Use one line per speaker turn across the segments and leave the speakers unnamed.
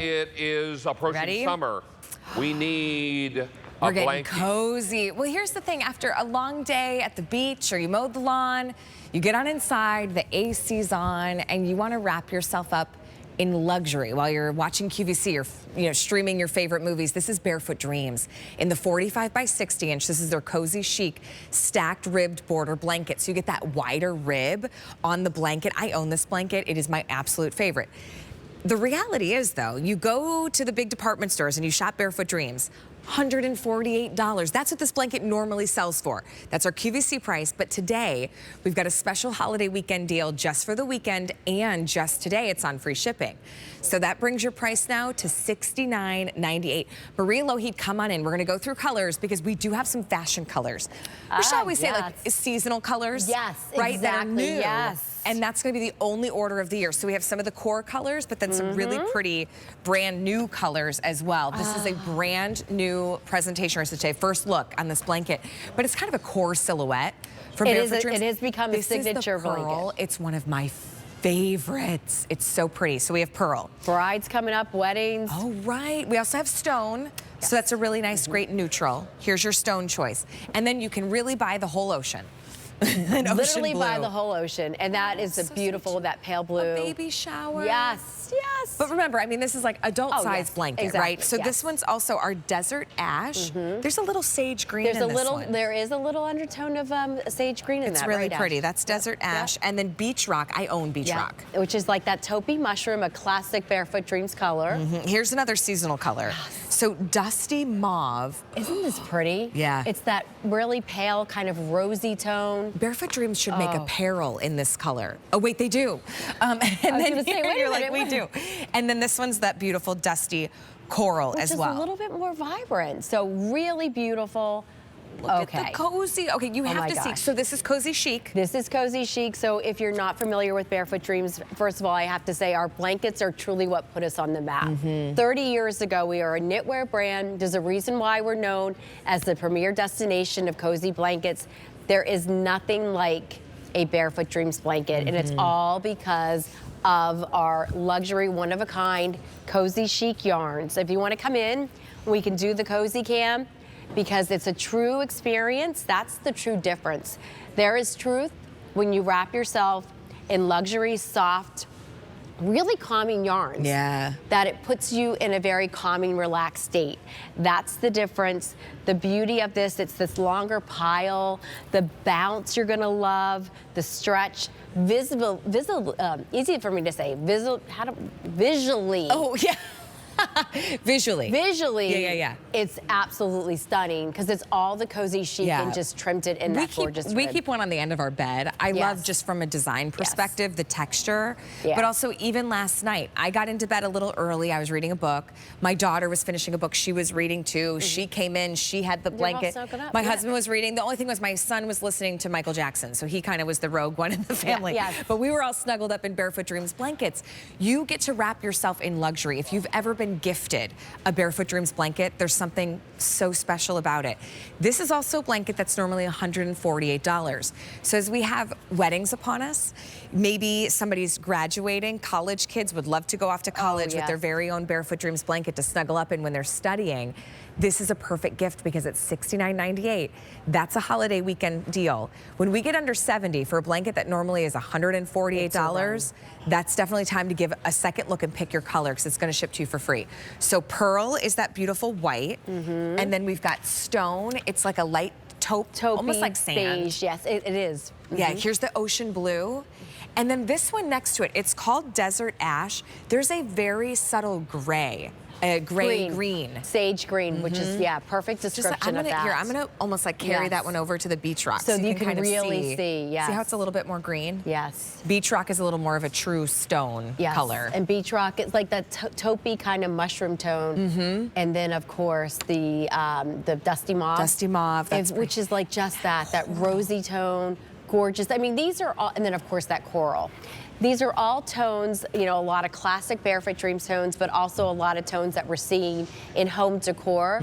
it is approaching summer. We need
We're getting cozy. Well, here's the thing. After a long day at the beach or you mowed the lawn, you get on inside, the AC's on, and you want to wrap yourself up in luxury while you're watching QVC or streaming your favorite movies. This is Barefoot Dreams in the 45 by 60 inch. This is their QozyChic stacked ribbed border blanket. So you get that wider rib on the blanket. I own this blanket. It is my absolute favorite. The reality is, though, you go to the big department stores and you shop Barefoot Dreams, $148. That's what this blanket normally sells for. That's our QVC price, but today we've got a special holiday weekend deal just for the weekend, and just today it's on free shipping. So that brings your price now to $69.98. Marie Lougheed, come on in. We're gonna go through colors because we do have some fashion colors. Shall we say like seasonal colors?
Yes,
right?
exactly,
That are new.
yes.
And that's going to be the only order of the year. So we have some of the core colors, but then some really pretty brand new colors as well. This is a brand new presentation, or I should say, first look on this blanket. But it's kind of a core silhouette from Barefoot Dreams.
It has become a signature
pearl.
blanket.
It's one of my favorites. It's so pretty. So we have pearl.
Brides coming up, weddings.
Oh, right. We also have stone. Yes. So that's a really nice, great neutral. Here's your stone choice. And then you can really buy the whole ocean.
Literally by the whole ocean, and that is a beautiful, that pale blue.
A baby shower.
Yes, yes.
But remember, I mean, this is like adult-sized blanket,
exactly,
right? So this one's also our desert ash. There's a little sage green
There's
in
a
this
little,
one.
there is a little undertone of sage green in that.
It's really
right,
pretty.
Ash?
That's desert ash, and then beach rock. I own beach rock,
which is like that taupey mushroom, a classic Barefoot Dreams color.
Here's another seasonal color. So dusty mauve.
Isn't this pretty?
Yeah.
It's that really pale, kind of rosy tone.
Barefoot Dreams should make apparel in this color. Oh wait, they do. And
then
you're like, we do. And then this one's that beautiful dusty coral as well.
Which is a little bit more vibrant. So really beautiful.
Look at the cozy. Okay, you have to see. So this is QozyChic.
This is QozyChic. So if you're not familiar with Barefoot Dreams, first of all, I have to say our blankets are truly what put us on the map. 30 years ago, we are a knitwear brand. There's a reason why we're known as the premier destination of cozy blankets. There is nothing like a Barefoot Dreams blanket, and it's all because of our luxury, one-of-a-kind QozyChic yarns. If you want to come in, we can do the Cozy Cam, because it's a true experience. That's the true difference. There is truth when you wrap yourself in luxury, soft, really calming yarns.
Yeah.
That it puts you in a very calming, relaxed state. That's the difference. The beauty of this, it's this longer pile, the bounce you're gonna love, the stretch, easy for me to say, visually.
Oh, yeah. Visually.
Visually, it's absolutely stunning because it's all the QozyChic and just trimmed it in that gorgeous
We
rib.
keep one on the end of our bed. I love, just from a design perspective, the texture, but also even last night, I got into bed a little early. I was reading a book. My daughter was finishing a book she was reading too. She came in, she had the blanket. My husband was reading. The only thing was my son was listening to Michael Jackson, so he kind of was the rogue one in the family. But we were all snuggled up in Barefoot Dreams blankets. You get to wrap yourself in luxury. If you've ever been gifted a Barefoot Dreams blanket, there's something so special about it. This is also a blanket that's normally $148. So as we have weddings upon us, maybe somebody's graduating, college kids would love to go off to college with their very own Barefoot Dreams blanket to snuggle up in when they're studying. This is a perfect gift because it's $69.98. That's a holiday weekend deal. When we get under 70 for a blanket that normally is $148, that's definitely time to give a second look and pick your color because it's going to ship to you for free. So pearl is that beautiful white, and then we've got stone. It's like a light taupe, almost like sand.
Beige, yes, it is.
Yeah, here's the ocean blue. And then this one next to it, it's called Desert Ash. There's a very subtle gray. Green.
Sage green, which is, perfect description of that.
Here, I'm gonna almost like carry that one over to the beach rock.
So you can
kind of
really see,
See how it's a little bit more green?
Yes.
Beach rock is a little more of a true stone color.
And beach rock, it's like that taupey kind of mushroom tone. And then, of course, the dusty mauve.
Dusty mauve,
which is like just that rosy tone, gorgeous. I mean, these are all, and then, of course, that coral. These are all tones, you know, a lot of classic Barefoot Dreams tones, but also a lot of tones that we're seeing in home decor.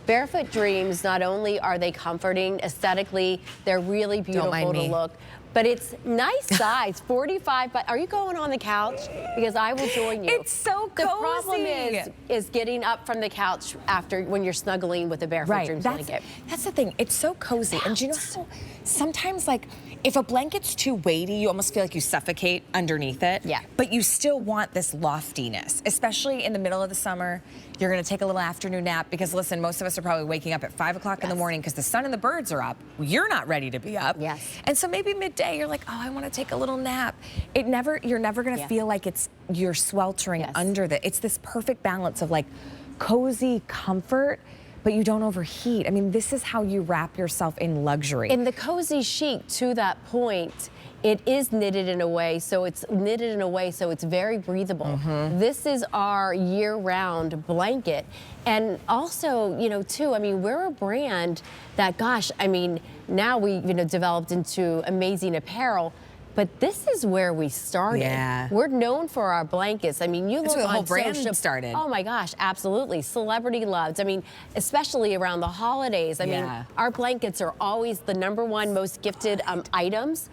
Barefoot Dreams, not only are they comforting, aesthetically, they're really beautiful to look, But it's nice size, 45, but are you going on the couch? Because I will join you.
It's so cozy.
The problem is getting up from the couch when you're snuggling with a Barefoot Dreams blanket.
That's the thing, it's so cozy. And do you know how sometimes, like, if a blanket's too weighty, you almost feel like you suffocate underneath it.
Yeah.
But you still want this loftiness, especially in the middle of the summer. You're gonna take a little afternoon nap because listen, most of us are probably waking up at 5 o'clock in the morning because the sun and the birds are up. You're not ready to be up.
Yes.
And so maybe midday you're like, oh, I wanna take a little nap. You're never gonna feel like you're sweltering under it's this perfect balance of like cozy comfort, but you don't overheat. I mean, this is how you wrap yourself in luxury.
In the cozy chic, to that point, it is knitted in a way, so it's very breathable. This is our year-round blanket. And also, you know, too, I mean, we're a brand that, gosh, I mean, now we've, you know, developed into amazing apparel. But this is where we started.
Yeah.
We're known for our blankets. I mean, you look on
the whole brand
social,
started.
Oh my gosh, absolutely. Celebrity loved. I mean, especially around the holidays. I mean, our blankets are always the #1 most gifted items.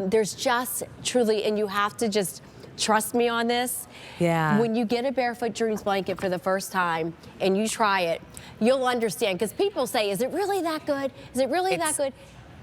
There's just truly, and you have to just trust me on this.
Yeah.
When you get a Barefoot Dreams blanket for the first time and you try it, you'll understand. Because people say, is it really that good? Is it really that good?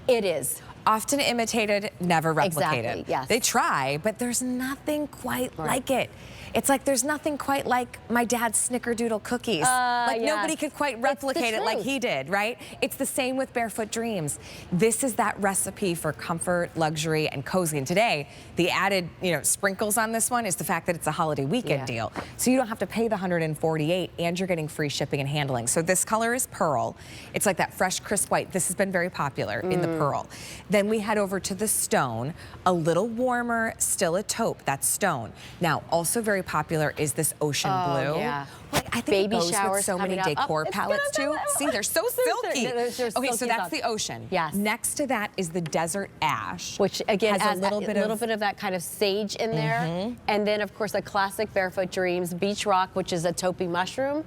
It is.
Often imitated, never replicated.
Exactly, yes.
They try, but there's nothing quite like it. It's like there's nothing quite like my dad's snickerdoodle cookies. Like nobody could quite replicate it like he did, right? It's the same with Barefoot Dreams. This is that recipe for comfort, luxury, and cozy. And today, the added, you know, sprinkles on this one is the fact that it's a holiday weekend deal. So you don't have to pay the $148, and you're getting free shipping and handling. So this color is pearl. It's like that fresh, crisp white. This has been very popular in the pearl. Then we head over to the stone, a little warmer, still a taupe. That's stone. Now, also very popular is this ocean blue.
Yeah.
Like, I think
Baby
it goes
showers
with so many
coming up.
decor palettes too. See, they're so silky. Okay, so that's the ocean.
Yes.
Next to that is the desert ash,
which again
has
a little bit of that kind of sage in there. And then of course a classic Barefoot Dreams beach rock, which is a taupey mushroom.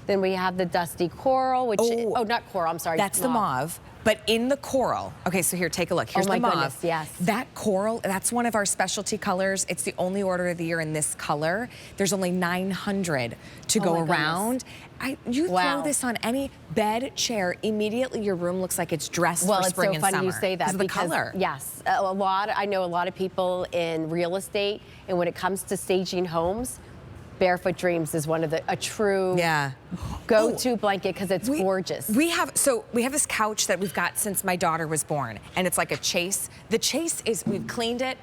Then we have the dusty coral, which not coral, I'm sorry.
That's the mauve. But in the coral, okay, so here, take a look. Here's the mauve.
Goodness, yes.
That coral, that's one of our specialty colors. It's the only order of the year in this color. There's only 900 to go around. You throw this on any bed, chair, immediately your room looks like it's dressed for spring and summer.
Well, it's so funny you say that
because the color.
Yes, I know a lot of people in real estate, and when it comes to staging homes, Barefoot Dreams is one of a true go-to blanket because it's gorgeous.
We have this couch that we've got since my daughter was born, and it's like a chase. The chase is, we've cleaned it.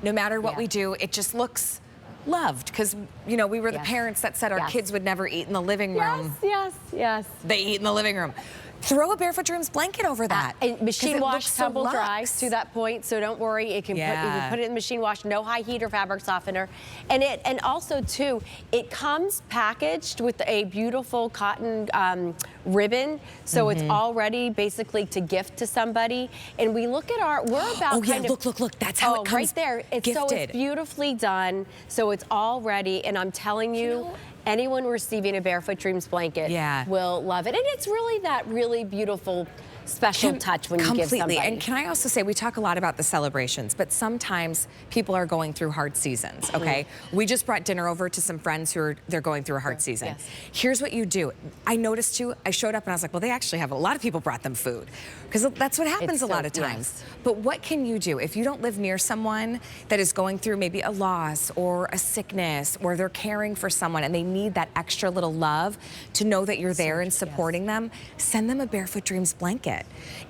No matter what we do, it just looks loved because, you know, we were the parents that said our kids would never eat in the living room.
Yes.
They eat in the living room. Throw a Barefoot Dreams blanket over that.
And machine wash, tumble dry to that point, so don't worry. You can put it in machine wash, no high heat or fabric softener. And also too, it comes packaged with a beautiful cotton ribbon, so it's all ready basically to gift to somebody. And we look at we're about
look, that's how it comes
right there.
gifted.
So it's beautifully done, so it's all ready, and I'm telling you anyone receiving a Barefoot Dreams blanket will love it. And it's really that really beautiful special touch when you give somebody.
And can I also say, we talk a lot about the celebrations, but sometimes people are going through hard seasons, okay? We just brought dinner over to some friends who they're going through a hard season. Here's what you do. I noticed too, I showed up and I was like, well, they actually have, a lot of people brought them food because that's what happens a lot of times. But what can you do if you don't live near someone that is going through maybe a loss or a sickness, or they're caring for someone and they need that extra little love to know that you're there and supporting them? Send them a Barefoot Dreams blanket.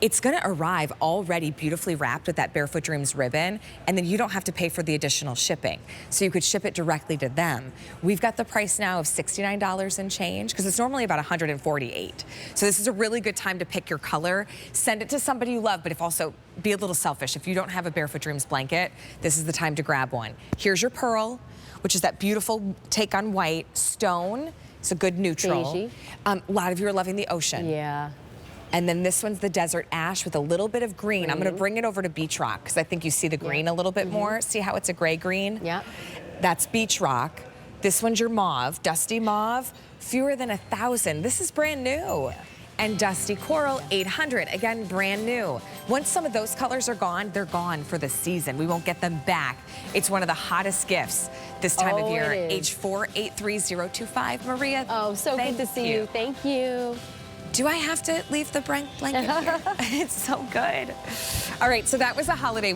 It's gonna arrive already beautifully wrapped with that Barefoot Dreams ribbon, and then you don't have to pay for the additional shipping. So you could ship it directly to them. We've got the price now of $69 and change, because it's normally about $148. So this is a really good time to pick your color. Send it to somebody you love, but also be a little selfish. If you don't have a Barefoot Dreams blanket, this is the time to grab one. Here's your pearl, which is that beautiful take on white. Stone, it's a good neutral. A lot of you are loving the ocean.
Yeah.
And then this one's the desert ash with a little bit of green. I'm gonna bring it over to beach rock because I think you see the green a little bit more. See how it's a gray green?
Yeah.
That's beach rock. This one's your mauve, dusty mauve, fewer than 1,000. This is brand new. And Dusty Coral, 800. Again, brand new. Once some of those colors are gone, they're gone for the season. We won't get them back. It's one of the hottest gifts this time of year. H483025. Maria,
oh, so good to see you. Thank you.
Do I have to leave the blanket here? It's so good. All right, so that was a holiday.